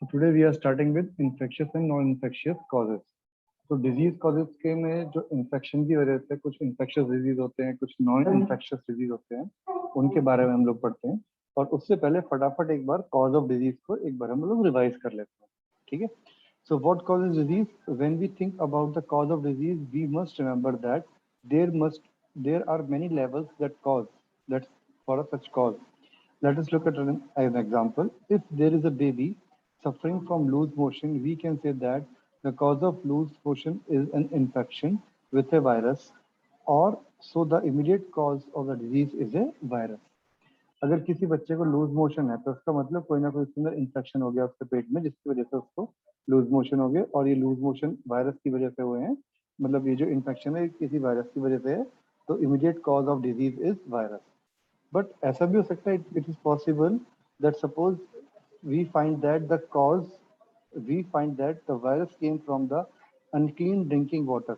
So today we are starting with infectious and non-infectious causes. तो disease causes के में जो इन्फेक्शन की वजह से कुछ इन्फेक्शियस डिजीज होते हैं, कुछ नॉन इन्फेक्शियस डिजीज होते हैं, उनके बारे में हम लोग पढ़ते हैं। और उससे पहले फटाफट एक बार कॉज ऑफ डिजीज को एक बार हम लोग रिवाइज कर लेते हैं, ठीक है। So what causes disease? When we think about the cause of disease, we must remember that there are many levels that cause that for a such cause. Let us look at an example. If there is a baby suffering from loose motion, we can say that the cause of loose motion is an infection with a virus, or so the immediate cause of the disease is a virus. अगर किसी बच्चे को loose motion है तो उसका मतलब कोई ना कोई उसके अंदर इन्फेक्शन हो गया उसके पेट में, जिसकी वजह से उसको लूज मोशन हो गए, और ये लूज मोशन वायरस की वजह से हुए हैं। मतलब ये जो इन्फेक्शन है किसी वायरस की वजह से है, तो immediate cause of disease is virus. But ऐसा भी हो सकता है, it is possible that suppose we find that the virus came from the unclean drinking water.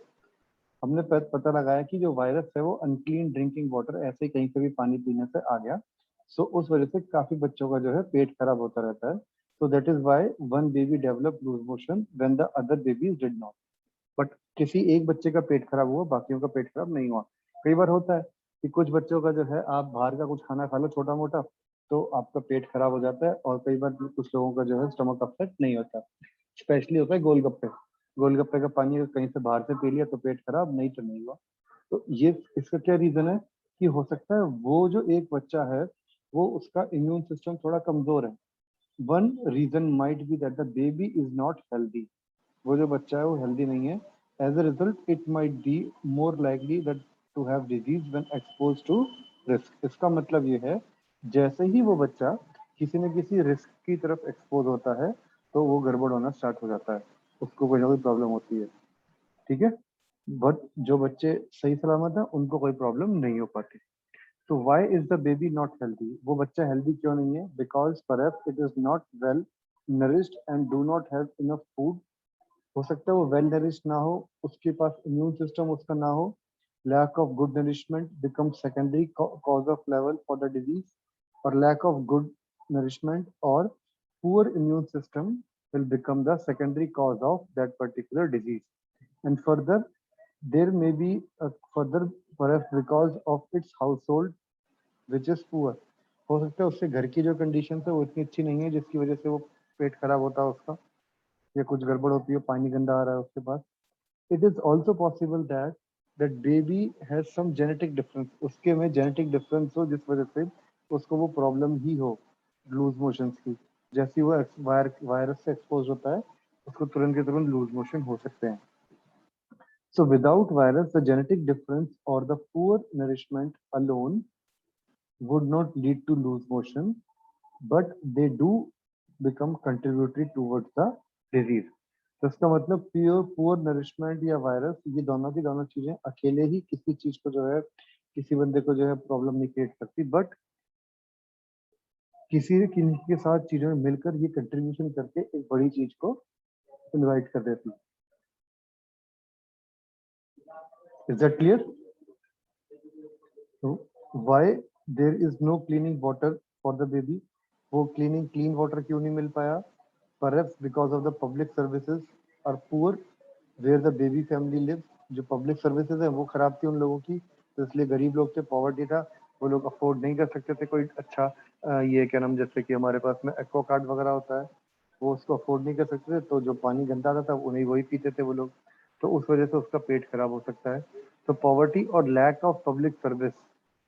हमने पता लगाया कि जो वायरस है वो अनक्लीन ड्रिंकिंग वाटर, ऐसे ही कहीं से भी पानी पीने से आ गया। सो उस वजह से काफी बच्चों का जो है पेट खराब होता रहता है। So that is why one baby develop loose motion when the other babies did not. But किसी एक बच्चे का पेट खराब हुआ, बाकियों का पेट खराब नहीं हुआ। कई बार होता है कि कुछ बच्चों का जो है, आप बाहर का कुछ खाना खा लो छोटा मोटा, तो आपका पेट खराब हो जाता है। और कई बार कुछ लोगों का जो है स्टमक अपसेट नहीं होता। स्पेशली होता है गोलगप्पे। गोलगप्पे का पानी अगर कहीं से बाहर से पी लिया तो पेट खराब, नहीं तो नहीं हुआ। तो ये इसका क्या रीजन है कि हो सकता है वो जो एक बच्चा है वो उसका इम्यून सिस्टम थोड़ा कमजोर है। One reason might be that the baby is not healthy. वो जो बच्चा है वो हेल्दी नहीं है। As a result it might be more likely that to have disease when expose to risk. इसका मतलब ये है, जैसे ही वो बच्चा किसी न किसी रिस्क की तरफ एक्सपोज होता है तो वो गड़बड़ होना स्टार्ट हो जाता है, उसको कोई ना कोई प्रॉब्लम होती है, ठीक है। बट जो बच्चे सही सलामत है उनको कोई प्रॉब्लम नहीं हो पाती। तो why is the baby not healthy? वो बच्चा हेल्दी क्यों नहीं है? Because perhaps it is not well nourished and do not have enough food. हो सकता है वो वेल नरिश्ड ना हो, उसके पास इम्यून सिस्टम उसका ना हो। Lack of good nourishment become secondary cause of level for the disease, और लैक ऑफ गुड नरिशमेंट और poor immune system will become the secondary cause of that particular disease. And further, there may be a further perhaps because of its household which is poor. हो सकता है उससे घर की जो condition है वो इतनी अच्छी नहीं है जिसकी वजह से वो पेट खराब होता है उसका, या कुछ गड़बड़ होती है, पानी गंदा आ रहा है उसके पास। It is also possible that that baby has some genetic difference, उसके में जेनेटिक डिफरेंस हो जिस वजह से उसको वो प्रॉब्लम ही हो लूज मोशंस की। जैसे वो वायरस से एक्सपोज होता है उसको तुरंत के तुरंत लूज मोशन हो सकते हैं। So without virus, the genetic difference or the poor nourishment alone would not lead to loose motion, but they do become contributory towards the disease. तो इसका मतलब पुअर नरिशमेंट या वायरस, ये दोनों की दोनों चीजें अकेले ही किसी चीज को जो है, किसी बंदे को जो है प्रॉब्लम नहीं क्रिएट करती, बट किसी न किसी के साथ चीजों में मिलकर ये कंट्रीब्यूशन करके एक बड़ी चीज को इनवाइट कर देती है। Is that clear? तो why there is no cleaning water for the baby? वो क्लीन वाटर क्यों नहीं मिल पाया? Perhaps because of the public services are poor where the baby family lives. जो पब्लिक सर्विसेज है वो खराब थी उन लोगों की, तो इसलिए गरीब लोग थे, पॉवर्टी था, वो लोग अफोर्ड नहीं कर सकते थे कोई अच्छा ये क्या नाम, जैसे कि हमारे पास में एक्वा कार्ड वगैरह होता है, वो उसको अफोर्ड नहीं कर सकते थे, तो जो पानी गंदा आता था उन्हें वही पीते थे वो लोग, तो उस वजह से उसका पेट खराब हो सकता है। तो पॉवर्टी और lack of public service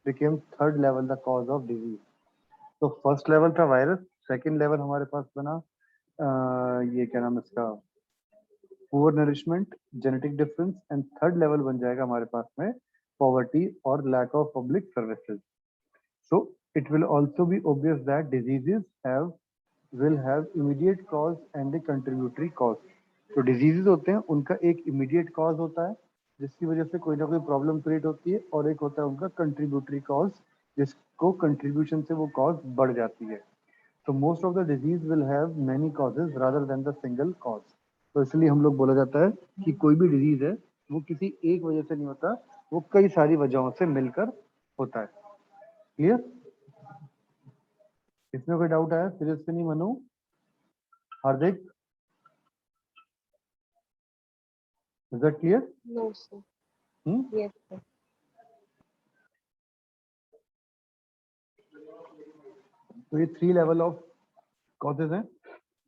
became third level the cause of disease. तो फर्स्ट लेवल था वायरस, सेकंड लेवल हमारे पास बना ये क्या नाम इसका, poor nourishment, genetic difference, and third level बन जाएगा हमारे पास में पॉवर्टी और lack of public services. So it will also be obvious that diseases will have immediate cause and a contributory cause. तो डिजीजेज होते हैं उनका एक इमीडिएट कॉज होता है जिसकी वजह से कोई ना कोई प्रॉब्लम क्रिएट होती है, और एक होता है उनका कंट्रीब्यूटरी कॉज जिसको कंट्रीब्यूशन से वो कॉज बढ़ जाती है। तो most of the disease will have many causes rather than the single cause. तो इसलिए हम लोग बोला जाता है कि कोई भी डिजीज है वो किसी एक वजह से नहीं होता, वो कई सारी वजहों से मिलकर होता है। क्लियर? इसमें कोई डाउट आया? सीरियस से नहीं, Manu? Hardik, is that clear? No, sir. Yes, sir. तो ये 3 लेवल ऑफ कॉजेज हैं,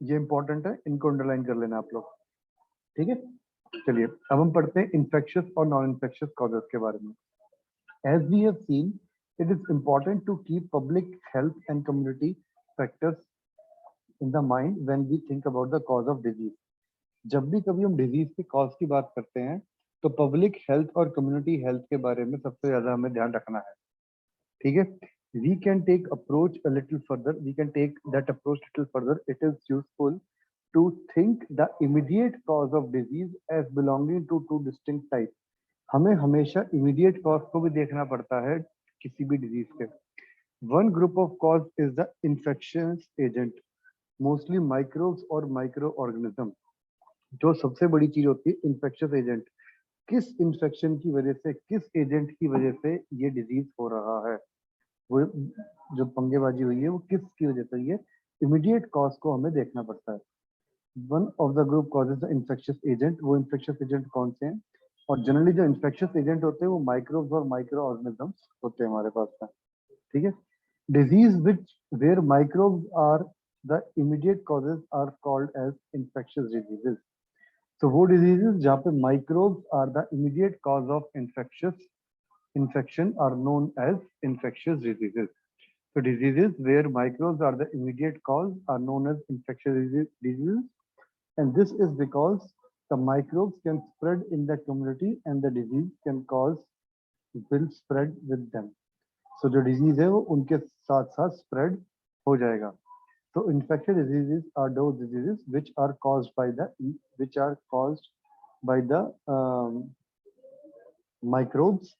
ये इंपॉर्टेंट है, इनको अंडरलाइन कर लेना आप लोग, ठीक है। चलिए अब हम पढ़ते हैं इन्फेक्शियस और नॉन इन्फेक्शियस कॉजेज के बारे में। As we have seen, it is important to keep public health and community factors in the mind when we think about the cause of disease. जब भी कभी हम डिजीज के कॉज की बात करते हैं तो पब्लिक हेल्थ और कम्युनिटी हेल्थ के बारे में सबसे ज्यादा हमें ध्यान रखना है, ठीक है। We can take approach a little further. We can take that approach a little further. It is useful to think the immediate cause of disease as belonging to two distinct types. हमें हमेशा immediate cause को भी देखना पड़ता है किसी भी disease के। One group of cause is the infectious agent, mostly microbes और microorganism. जो सबसे बड़ी चीज होती है infectious agent, किस infection की वजह से, किस agent की वजह से ये disease हो रहा है, वो जो पंगेबाजी हुई है वो किसकी वजह से हुई है, इमीडिएट कॉज को हमें देखना पड़ता है। One of the group causes the infectious agent, वो इन्फेक्शियस एजेंट कौन से हैं, और जनरली जो इन्फेक्शियस एजेंट होते हैं वो माइक्रोब्स और माइक्रो ऑर्गेनिजम्स होते हैं हमारे पास में, ठीक है। Disease which where microbes are the immediate causes are called as infectious diseases. तो वो डिजीजेस जहाँ पे microbes are the immediate cause of infectious infection are known as infectious diseases. So diseases where microbes are the immediate cause are known as infectious diseases, and this is because the microbes can spread in the community and the disease can cause will spread with them. So जो disease है वो उनके साथ साथ spread हो जाएगा। So infectious diseases are those diseases which are caused by the microbes,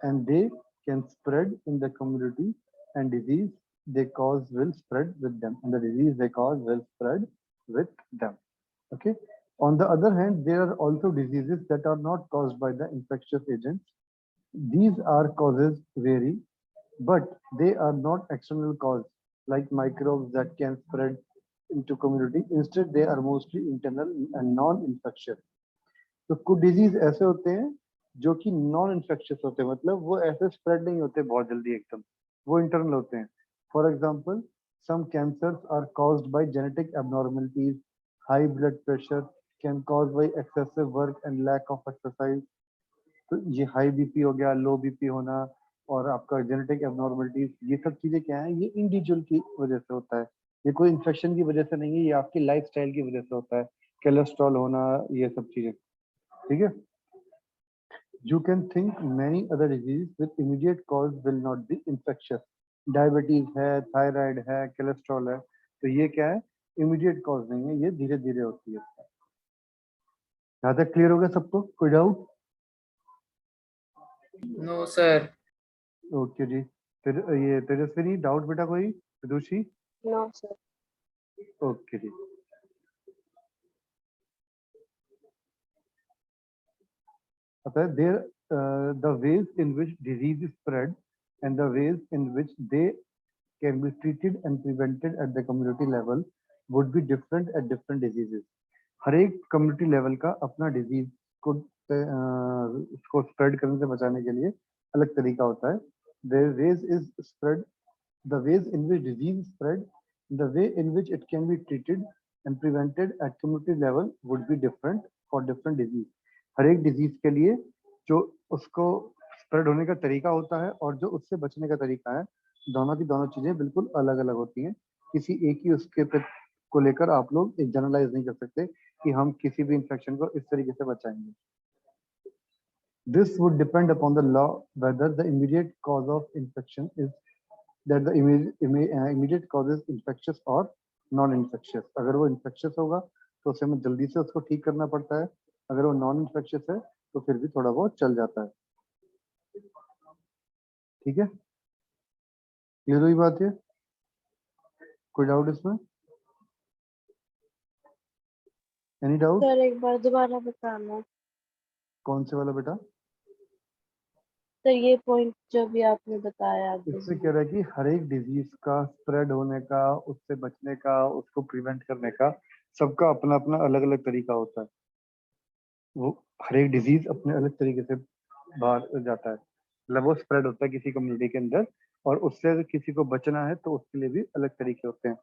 and they can spread in the community, and disease they cause will spread with them, and the disease they cause will spread with them, okay. On the other hand, there are also diseases that are not caused by the infectious agents. These are causes vary, but they are not external cause like microbes that can spread into community. Instead, they are mostly internal and non-infectious. तो कुछ disease ऐसे होते हैं जो कि non infectious होते हैं, मतलब वो ऐसे स्प्रेड नहीं होते बहुत जल्दी एकदम, वो इंटरनल होते हैं। For example, some cancers are caused by genetic abnormalities, high blood pressure can cause by excessive work and lack of exercise. तो ये हाई बीपी हो गया, लो बीपी होना और आपका जेनेटिक एबनॉर्मलिटीज, ये सब चीजें क्या है, ये इंडिविजुअल की वजह से होता है, ये कोई इन्फेक्शन की वजह से नहीं है, ये आपकी लाइफस्टाइल की वजह से होता है, कोलेस्ट्रॉल होना, ये सब चीजें, ठीक है। You can think many other diseases with immediate cause will not be infectious. Diabetes है, थायराइड है, कोलेस्ट्रॉल है, तो ये क्या है, इमीडिएट कॉज नहीं है, ये धीरे धीरे होती है। यहाँ तक क्लियर हो गया सबको, कोई डाउट? No sir. ओके जी। फिर ये तेजस्विनी, डाउट बेटा कोई? विदुषी? No, sir. ओके जी। There, the ways in which disease is spread and the ways in which they can be treated and prevented at the community level would be different at different diseases. हर एक community level का अपना disease को उसको spread करने से बचाने के लिए अलग तरीका होता है। The ways is spread, the ways in which disease is spread, the way in which it can be treated and prevented at community level would be different for different disease. हर एक डिजीज के लिए जो उसको spread होने का तरीका होता है और जो उससे बचने का तरीका है, दोनों की दोनों चीजें बिल्कुल अलग अलग होती हैं। किसी एक ही उसके को लेकर आप लोग एक जनरलाइज नहीं कर सकते कि हम किसी भी इंफेक्शन को इस तरीके से बचाएंगे। This would depend upon the law whether the immediate cause of infection is that the immediate cause is infectious or non-infectious. अगर वो infectious होगा तो उसे हमें जल्दी से उसको ठीक करना पड़ता है, अगर वो non-infectious है तो फिर भी थोड़ा बहुत चल जाता है, ठीक है। क्लियर हुई बात? है कोई डाउट इसमें? Any doubt? सर एक बार दोबारा बताना। कौन से वाला बेटा? सर ये पॉइंट जो भी आपने बताया इससे कह रहा है कि हर एक डिजीज का स्प्रेड होने का, उससे बचने का, उसको प्रिवेंट करने का सबका अपना अपना अलग अलग तरीका होता है। वो हर एक डिजीज अपने अलग तरीके से बाहर जाता है, मतलब वो स्प्रेड होता है किसी कम्युनिटी के अंदर, और उससे अगर किसी को बचना है तो उसके लिए भी अलग तरीके होते हैं।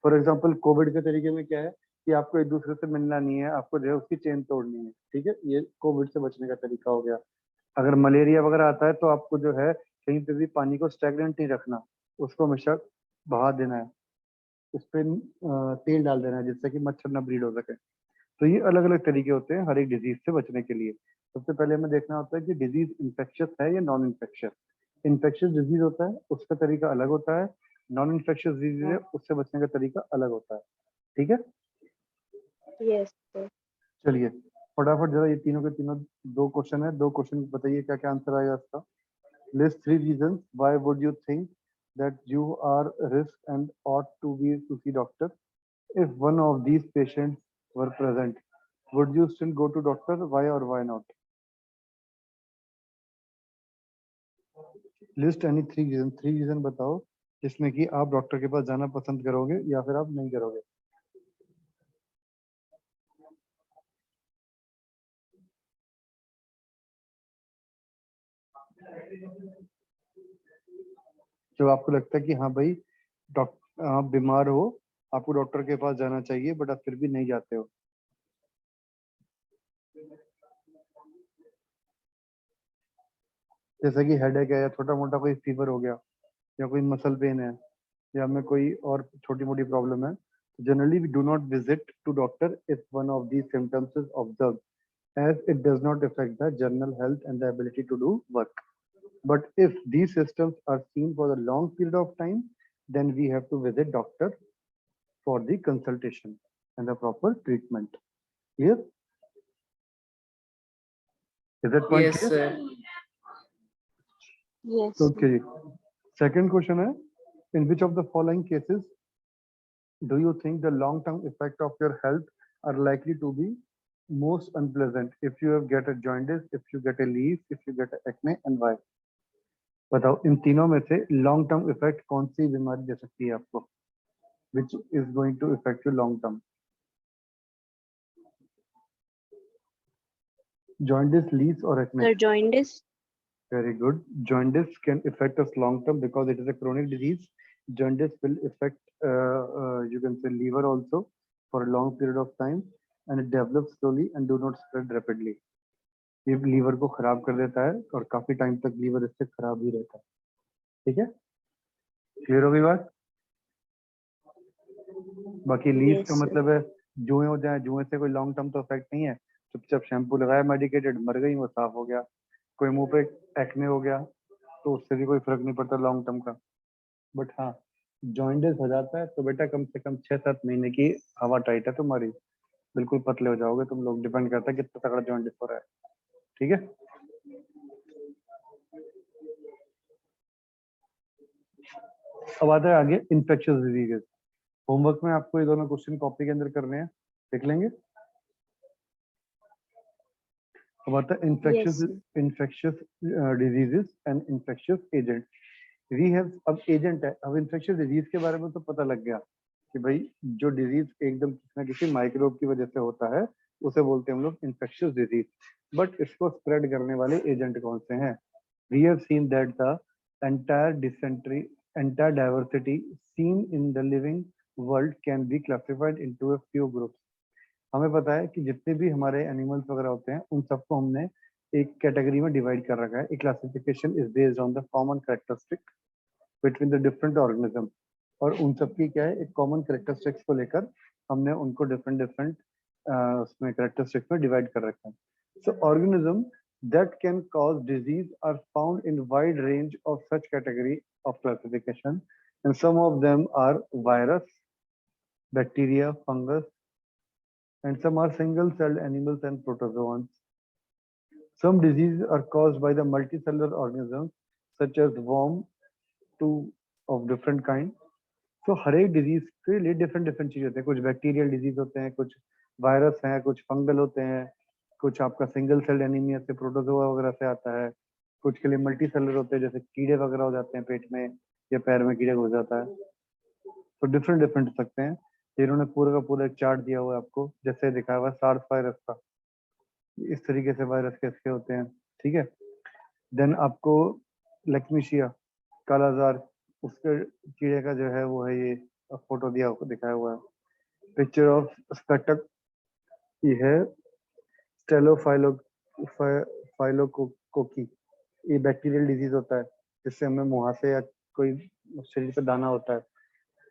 फॉर एग्जाम्पल कोविड के तरीके में क्या है कि आपको एक दूसरे से मिलना नहीं है, आपको जो है उसकी चेन तोड़नी है, ठीक है, ये कोविड से बचने का तरीका हो गया। अगर मलेरिया वगैरह आता है तो आपको जो है कहीं पे भी पानी को स्टैग्नेंट नहीं रखना, उसको हमेशा बहा देना है, उस पर तेल डाल देना है जिससे कि मच्छर ना ब्रीड हो सके। तो ये अलग अलग तरीके होते हैं हर एक डिजीज से बचने के लिए। सबसे पहले हमें देखना होता है कि डिजीज इन्फेक्शियस है या नॉन इन्फेक्शियस। इन्फेक्शियस डिजीज होता है उसका तरीका अलग होता है, नॉन इन्फेक्शियस डिजीज है उससे बचने का तरीका अलग होता है, ठीक है। Yes, sir. चलिए फटाफट जरा ये तीनों के तीनों दो क्वेश्चन है, दो क्वेश्चन बताइए क्या क्या आंसर आएगा इसका। List 3 reasons why would you think that you are risk and ought to see doctor. If one of these patients were present, would you still go to doctor? Why or why not? List any 3 reasons, 3 reason बताओ जिसमें कि आप doctor के पास जाना पसंद करोगे या फिर आप नहीं करोगे। जब आपको लगता है कि हाँ भाई डॉक्टर आप बीमार हो, आपको डॉक्टर के पास जाना चाहिए बट आप फिर भी नहीं जाते हो। जैसे कि हेडेक है या छोटा मोटा कोई फीवर हो गया या कोई मसल पेन है या हमें कोई और छोटी मोटी प्रॉब्लम है, generally we do not visit to doctor if one of these symptoms is observe, as it does not affect the general health and the ability to do work. But if these systems are seen for a long period of time, then we have to visit doctor for the consultation and the proper treatment. Clear? Is that point Yes, clear? sir. Yes, sir. Okay. Second question है, in which of the following cases do you think the long-term effect of your health are likely to be most unpleasant? If you have get a jaundice, if you get a leaf, if you get a acne, and why? बताओ इन तीनों में से long term effect कौन सी बीमारी दे सकती है आपको, which is going to affect you long term. Jaundice, lice और acne. Sir, jaundice. Very good. Jaundice can affect us long term because it is a chronic disease. Jaundice will affect you can say liver also for a long period of time and it develops slowly and do not spread rapidly. ये liver को खराब कर देता है और काफी time तक liver इससे खराब ही रहता है, ठीक है। क्लियर हो गई बात। बाकी लीव Yes, का sir. मतलब है जुए हो जाए, जुए से कोई लॉन्ग टर्म तो इफेक्ट नहीं है, चुपचाप शैम्पू लगाया मेडिकेटेड मर गई वो साफ हो गया। कोई मुंह पे एक्ने हो गया तो उससे भी कोई फर्क नहीं पड़ता लॉन्ग टर्म का। बट हाँ जॉइंटिस हो जाता है तो बेटा कम से कम 6-7 महीने की हवा टाइट है तुम्हारी, बिल्कुल पतले हो जाओगे तुम लोग, डिपेंड करता है कितना तगड़ा जॉइंटिस हो रहा है, ठीक है। अब आता है आगे इन्फेक्शियस डिजीजेस। होमवर्क में आपको ये दोनों क्वेश्चन कॉपी के अंदर करने हैं, देख लेंगे। about the Yes, infectious sir. infectious diseases and infectious agents. We have अब एजेंट है, अब इन्फेक्शियस डिजीज के बारे में तो पता लग गया कि भाई जो डिजीज एकदम किसी ना किसी माइक्रोब की वजह से होता है उसे बोलते हैं हम लोग इन्फेक्शियस डिजीज। बट इसको स्प्रेड करने वाले एजेंट कौन से हैं? We have seen that the entire dysentery, entire diversity seen in the living world can be classified into a few groups. हमें पता है कि जितने भी हमारे एनिमल्स वगैरह होते हैं उन सबको हमने एक कैटेगरी में डिवाइड कर रखा है। एक classification is based on the common characteristic between the different organism, और उन सबकी क्या है एक कॉमन कैरेक्टरिस्टिक्स को लेकर हमने उनको डिफरेंट डिफरेंट उसमें कैरेक्टरिस्टिक्स में डिवाइड कर रखा है। सो organism that can cause disease are found in wide range of such category of classification, and some of them are virus, bacteria, fungus, and some are single-celled animals and protozoans. Some diseases are caused by the multicellular organisms such as worm to of different kind. So हर एक disease के लिए different different चीज होते हैं, कुछ bacterial disease होते हैं, कुछ वायरस हैं, कुछ फंगल होते हैं, कुछ आपका सिंगल सेल्ड एनीमिया से प्रोटोजोआ वगैरह से आता है, कुछ के लिए मल्टी सेलर होते हैं जैसे कीड़े वगैरह हो जाते हैं पेट में या पैर में कीड़े हो जाता है। तो डिफरेंट डिफरेंट हो सकते हैं। इन्होंने पूरा का पूरा एक चार्ट दिया हुआ है आपको, जैसे दिखाया हुआ है सार्स वायरस का, इस तरीके से वायरस कैसे होते हैं, ठीक है। देन आपको लेक्मीशिया, कालाजार, उसके कीड़े का जो है वो है ये फोटो दिखाया हुआ है। पिक्चर ऑफ स्कटक, ये है स्टेलोफाइलो फाइलोकोकी, ये बैक्टीरियल डिजीज होता है जिससे हमें मुहासे या कोई शरीर पे दाना होता है,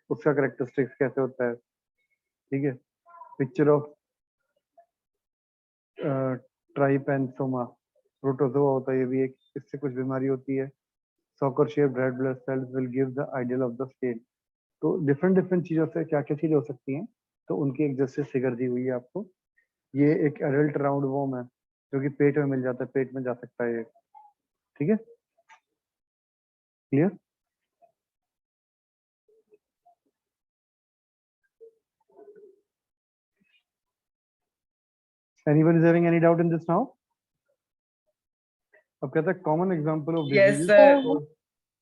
उसका करेक्टरिस्टिक्स कैसे होता है, ठीक है। पिक्चर ऑफ ट्राइपेंसोमा, प्रोटोजोआ होता है ये भी एक, इससे कुछ बीमारी होती है। Soccer shaped red blood cells will give the ideal of the scale. तो डिफरेंट डिफरेंट चीजों से क्या क्या चीजें हो सकती हैं, तो उनकी एक जस्टिस फिगर दी हुई है आपको। ये एक एडल्ट राउंड वॉर्म है जो कि पेट में मिल जाता है, पेट में जा सकता है ये, ठीक है, clear. Anyone is having any doubt in this now? अब कहता है common example of yes disease. Sir. Sir वो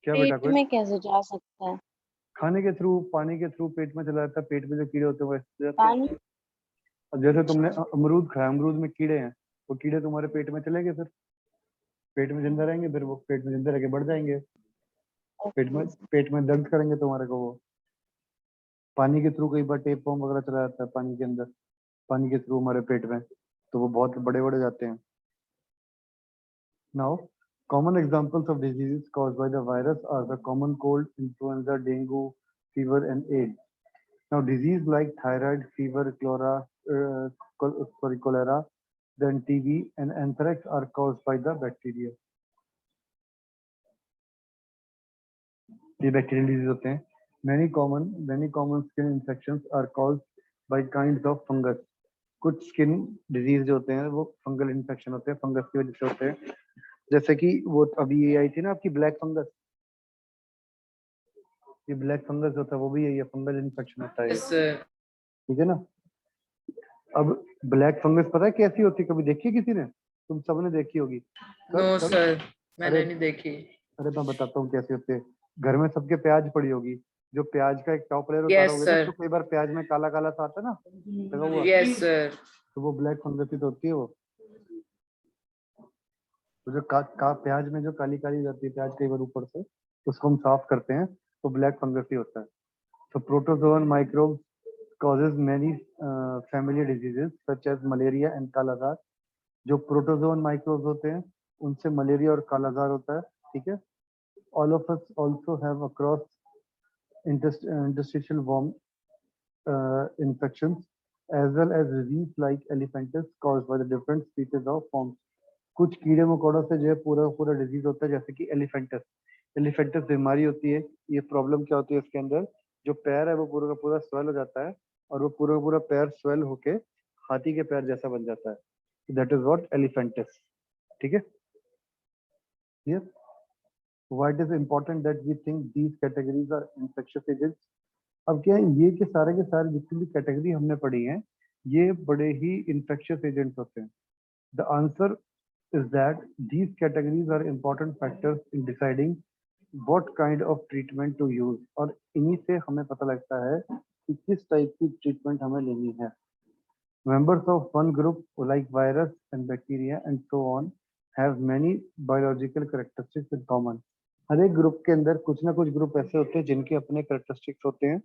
क्या बेटा, पेट कोई में कैसे जा सकता है? खाने के थ्रू, पानी के थ्रू पेट में चला जाता है, पेट में जो कीड़े होते हैं वो ऐसे जाते हैं। पानी? अब जैसे तुमने अमरूद खाया, अमरूद में कीड़े हैं, वो कीड़े तुम्हारे पेट में चले गए, फिर पेट में जिंदा रहेंगे, फिर वो पेट में जिंदा रह के बढ़ जाएंगे, पेट में दर्द करेंगे तुम्हारे को वो। पानी के थ्रू कई बार टेप फॉर्म वगैरह चला जाता है पानी के अंदर, पानी के थ्रू हमारे पेट में, तो वो बहुत बड़े बड़े जाते हैं। Now common examples of diseases caused by the virus are the common cold, influenza, dengue, fever, and AIDS. Now, disease like thyroid, fever, cholera, then TB and anthrax are caused by the bacteria. ये bacterial disease होते हैं। Many common skin infections are caused by kinds of fungus. कुछ skin disease जो होते हैं वो fungal infection होते हैं, फंगस की वजह से होते हैं। जैसे कि वो अभी ये आई थी ना आपकी ब्लैक फंगस, ये ब्लैक फंगस होता है वो भी यही है, फंगल इन्फेक्शन होता है ये, यस सर। ठीक है ना। अब ब्लैक फंगस पता है कैसी होती है, कभी देखी है किसी ने? तुम सबने देखी होगी। नो कब? सर, मैंने अरे नहीं देखी। अरे मैं बताता हूँ कैसी होती है। घर में सबके प्याज पड़ी होगी, जो प्याज का एक टॉप लेयर यस उतारोगे ना, सर। तो कई बार प्याज में काला काला सा आता है ना लगा हुआ, यस सर। तो वो ब्लैक फंगस ही तो होती है वो। तो जो प्याज में जो काली काली जाती है प्याज कई बार ऊपर से, उसको हम साफ करते हैं तो ब्लैक फंगस ही होता है। तो protozoan microbe causes many familiar diseases such as malaria and कालाजार। जो प्रोटोजोअन माइक्रोब्स होते हैं उनसे मलेरिया और कालाजार होता है, ठीक है। All of us also have across interstitial worm infections as well as disease like elephantitis caused by the different species of worms। कुछ कीड़े मकोड़ों से जो है पूरा पूरा डिजीज होता है, जैसे कि एलिफेंटस। एलिफेंटस बीमारी होती है। ये प्रॉब्लम क्या होती है इसके अंदर, जो पैर है वो पूरा का पूरा स्वेल हो जाता है, और वो पूरा का पूरा पैर स्वेल होके हाथी के पैर जैसा बन जाता है। दैट इज व्हाट एलिफेंटस, ठीक है। Yes. Why it is important that we think these categories are infectious agents? अब क्या है, ये कि सारे के सारे जितनी भी कैटेगरी हमने पढ़ी हैं ये बड़े ही इन्फेक्शियस एजेंट्स होते हैं। The answer is that these categories are important factors in deciding what kind of treatment to use, और इन्हीं से हमें पता लगता है कि किस टाइप की ट्रीटमेंट हमें लेनी है। Members of one group like virus and bacteria and so on have many biological characteristics in common। हर एक ग्रुप के अंदर कुछ ना कुछ ग्रुप ऐसे होते हैं जिनके अपने कैरेक्टरिस्टिक्स होते हैं,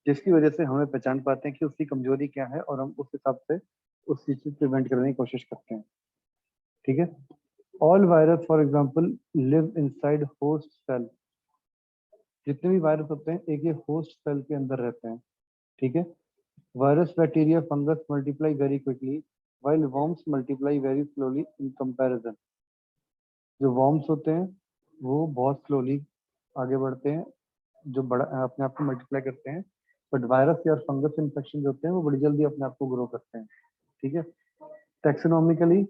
जिसकी वजह से हमें पहचान पाते हैं कि उसकी कमजोरी क्या है और हम उस हिसाब से उस चीज से प्रिवेंट करने की कोशिश करते हैं, ठीक है। All virus for example live inside host cell. जितने भी वायरस होते हैं एक ये होस्ट सेल के अंदर रहते हैं, ठीक है। Virus, bacteria, fungus multiply very quickly while worms multiply very slowly in comparison। जो worms होते हैं वो बहुत स्लोली आगे बढ़ते हैं, जो बड़ा अपने आप को मल्टीप्लाई करते हैं, बट वायरस या फंगस इन्फेक्शन जो होते हैं वो बड़ी जल्दी अपने आप को ग्रो करते हैं, ठीक है। टैक्सोनॉमिकली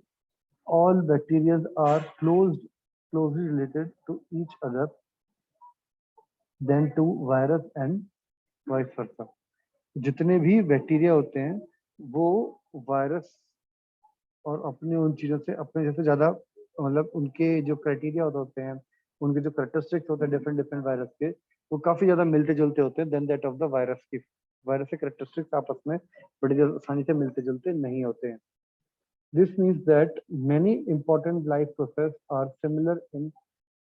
all bacteria are closely related to each other than to virus and vice versa। जितने भी बैक्टीरिया होते हैं वो वायरस और अपने उन चीजों से अपने जैसे ज्यादा, मतलब उनके जो क्राइटेरिया होते हैं, उनके जो करेक्टरिस्टिक्स होते हैं डिफरेंट डिफरेंट वायरस के, वो काफी ज्यादा मिलते जुलते होते हैं then that of the virus की। वायरस के कैरेक्टरिस्टिक्स आपस में बड़ी आसानी से मिलते जुलते नहीं होते हैं। This means that many important life processes are similar in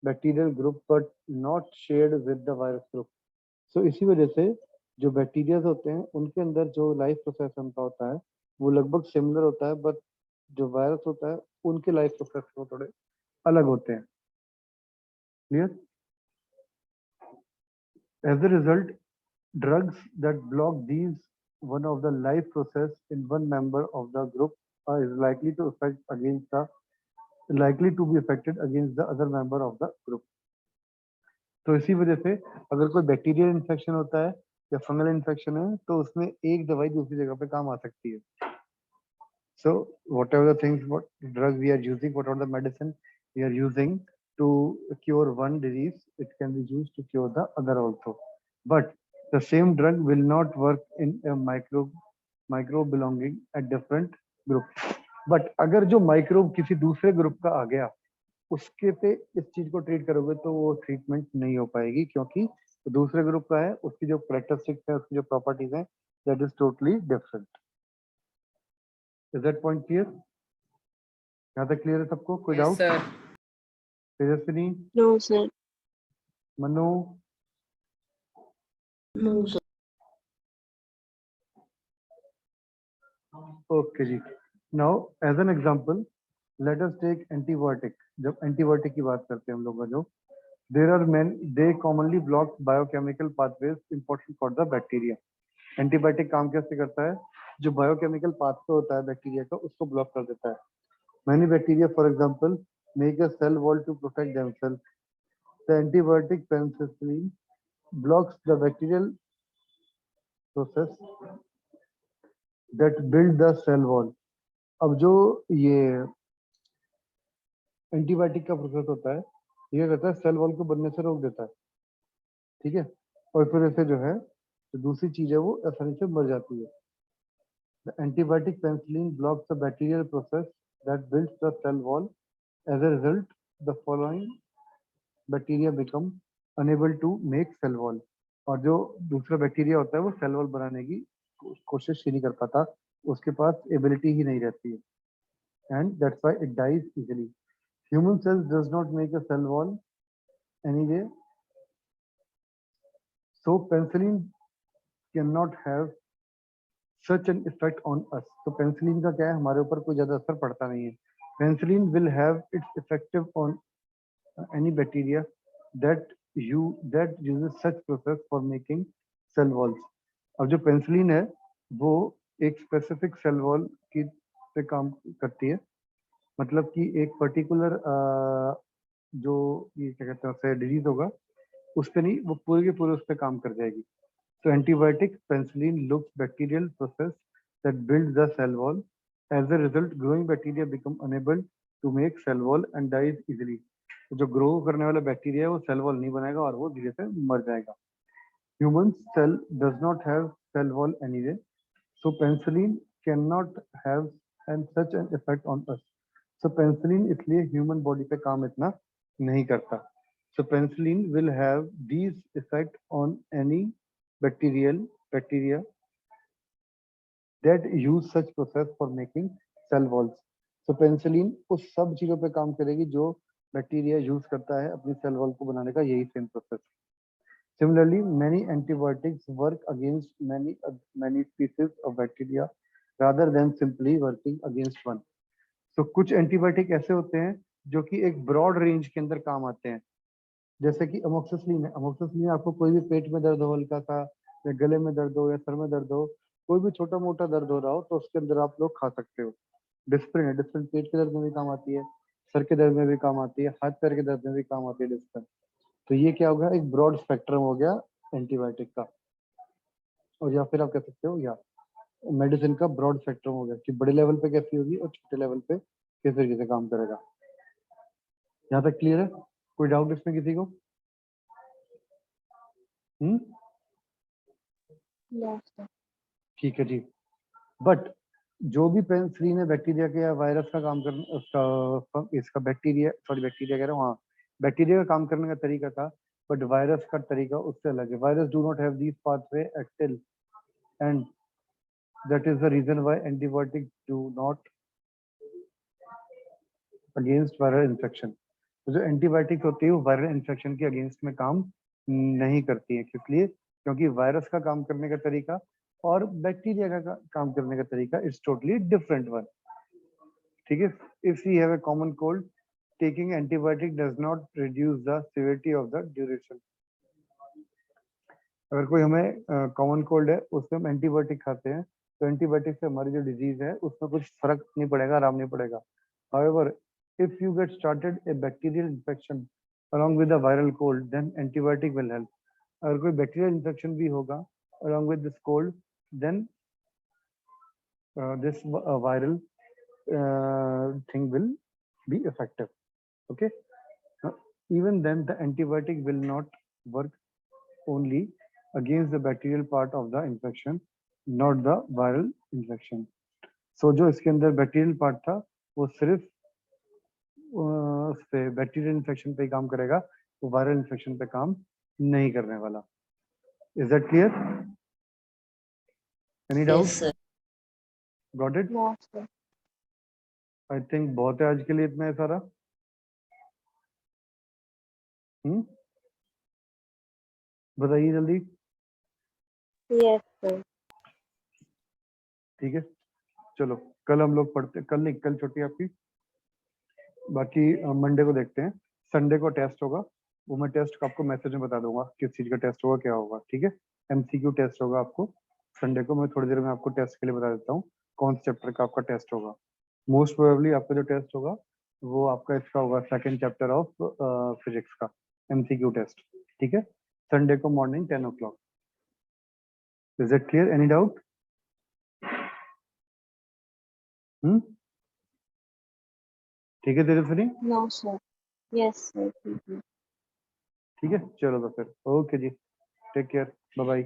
bacterial group but not shared with the virus group. So इसी वजह से जो बैक्टीरिया होते हैं उनके अंदर जो लाइफ प्रोसेस उनका होता है वो लगभग सिमिलर होता है, बट जो वायरस होता है उनके लाइफ प्रोसेस वो थोड़े अलग होते हैं। Clear? As a result, drugs that block these one of the life process in one member of the group is likely to be affected against the other member of the group. तो इसी वजह से अगर कोई bacterial infection होता है या fungal infection है तो उसमें एक दवाई दूसरी जगह पे काम आ सकती है। So whatever the things, what drug we are using, whatever the medicine we are using to cure one disease, it can be used to cure the other also. But the same drug will not work in a microbe belonging at different group. But अगर जो microbe किसी दूसरे group का आ गया उसके पे इस चीज को ट्रीट करोगे तो वो ट्रीटमेंट नहीं हो पाएगी, क्योंकि दूसरे ग्रुप का है, उसकी जो कैरेक्टरिस्टिक्स है, उसकी जो प्रॉपर्टीज हैं, that is totally different. Is that point clear? यहाँ तक क्लियर है सबको? कोई doubt? Tejaswini? No sir. Manu? No sir. Okay जी। Now as an example let us take antibiotic. जब एंटीबायोटिक की बात करते हैं हम लोग जो there are they commonly block biochemical pathways important for the bacteria. Antibiotic काम कैसे करता है? जो बायोकेमिकल पाथवे होता है बैक्टीरिया का उसको ब्लॉक कर देता है। Many bacteria, for example, make a cell wall to protect themselves. The antibiotic penicillin blocks the bacterial process that build the cell wall. अब जो ये एंटीबायोटिक का प्रोसेस होता है ये कहता है सेल वॉल को बनने से रोक देता है, ठीक है, और फिर ऐसे जो है तो दूसरी चीज है वो आसानी से मर जाती है। The antibiotic penicillin blocks the bacterial process that builds the cell wall. As a result, the following bacteria become unable to make cell wall. और जो दूसरा बैक्टीरिया होता है वो सेल वॉल बनाने की कोशिश ही नहीं कर पाता, उसके पास एबिलिटी ही नहीं रहती है, and that's why it dies easily. Human cells does not make a cell wall anyway, so penicillin cannot have such an effect on us. तो पेनिसिलिन का क्या है, हमारे ऊपर कोई ज्यादा असर पड़ता नहीं है। Penicillin will have its effective on any bacteria that uses such process for making cell walls. अब जो पेनिसिलिन है वो एक स्पेसिफिक सेल वॉल की पे काम करती है, मतलब कि एक पर्टिकुलर जो ये क्या कहते हैं उसे डिजीज होगा उस पे नहीं, वो पूरे के पूरे उस पे काम कर जाएगी। So antibiotic penicillin looks bacterial process that builds the cell wall. As a result, growing bacteria become unable to make cell wall and dies easily. तो जो ग्रो करने वाला बैक्टीरिया है वो सेल वॉल नहीं बनाएगा और वो धीरे से मर जाएगा। Human cell does not have cell wall anyway, so penicillin cannot have such an effect on us. So penicillin इसलिए human body पे काम इतना नहीं करता। So penicillin will have these effect on any bacteria that use such process for making cell walls. So penicillin उस सब चीजों पे काम करेगी जो बैक्टीरिया यूज करता है अपनी सेल वॉल को बनाने का, यही same process. Similarly, many antibiotics work against many species of bacteria rather than simply working against one. So कुछ एंटीबायोटिक ऐसे होते हैं जो कि एक ब्रॉड रेंज के अंदर काम आते हैं, जैसे कि अमोक्सिसिलिन है। अमोक्सिसिलिन आपको कोई भी पेट में दर्द हो हल्का सा, या गले में दर्द हो, या सर में दर्द हो, कोई भी छोटा मोटा दर्द हो रहा हो तो उसके अंदर आप लोग खा सकते हो। डिस्प्रिन है, डिस्प्रिन पेट के दर्द में भी काम आती है, सर के दर्द में भी काम आती है, हाथ पैर के दर्द में भी काम आती है डिस्प्रिन। तो ये क्या हो गया, एक ब्रॉड स्पेक्ट्रम हो गया एंटीबायोटिक का, और या फिर आप कह सकते हो या मेडिसिन का ब्रॉड स्पेक्ट्रम हो गया कि बड़े लेवल पे कैसी होगी और छोटे लेवल पे किस तरीके से काम करेगा। यहाँ तक क्लियर है? कोई डाउट इसमें किसी को? ठीक है जी। बट जो भी पेनिसिलिन है बैक्टीरिया के या वायरस का काम करने इसका बैक्टीरिया कह रहा हूँ, हाँ बैक्टीरिया का काम करने का तरीका था, बट वायरस का तरीका उससे अलग है। Virus do not have these pathway एक्टिल, and that is the reason why antibiotics do not against viral infection. तो जो एंटीबायोटिक्स होती है वो वायरल इन्फेक्शन के अगेंस्ट में काम नहीं करती है, किस लिए? क्योंकि वायरस का काम करने का तरीका और बैक्टीरिया का काम करने का तरीका इज टोटली डिफरेंट वन। ठीक है, if you have a common cold, taking antibiotic does not reduce the severity of the duration. अगर कोई हमें कॉमन कोल्ड है, उसमें हम एंटीबायोटिक खाते हैं, तो एंटीबायोटिक से हमारी जो डिजीज है उसमें कुछ फर्क नहीं पड़ेगा, आराम नहीं पड़ेगा। However, if you get started a bacterial infection along with a viral cold, then antibiotic will help. अगर कोई बैक्टीरियल इन्फेक्शन भी होगा along with this cold, then this viral thing will be effective. Okay. Even then, the antibiotic will not work only against the bacterial part of the infection, not the viral infection. So जो इसके अंदर bacterial part था वो सिर्फ उस पे bacterial infection पे काम करेगा, वो वायरल इन्फेक्शन पे काम नहीं करने वाला। Is that clear? Any doubt? Yes, sir. Got it? No, sir. I think बहुत है आज के लिए, इतना है सारा। बताइए जल्दी। Yes, sir. ठीक है, चलो कल हम लोग पढ़ते, कल नहीं, कल छुट्टी आपकी, बाकी मंडे को देखते हैं। संडे को टेस्ट होगा, वो मैं टेस्ट आपको मैसेज में बता दूंगा किस चीज का टेस्ट होगा, क्या होगा। ठीक है, एमसीक्यू टेस्ट होगा आपको संडे को। मैं थोड़ी देर में आपको टेस्ट के लिए बता देता हूँ कौन से चैप्टर का आपका टेस्ट होगा। मोस्ट प्रोबेबली आपका जो टेस्ट होगा वो आपका इसका होगा, सेकंड चैप्टर ऑफ फिजिक्स का एमसीक्यू टेस्ट। ठीक है, संडे को morning 10 o'clock। Is it clear? Any doubt? ठीक है Tejaswini? No, sir. Yes, sir. ठीक है, चलो तो फिर ओके जी, टेक केयर, बाय बाय।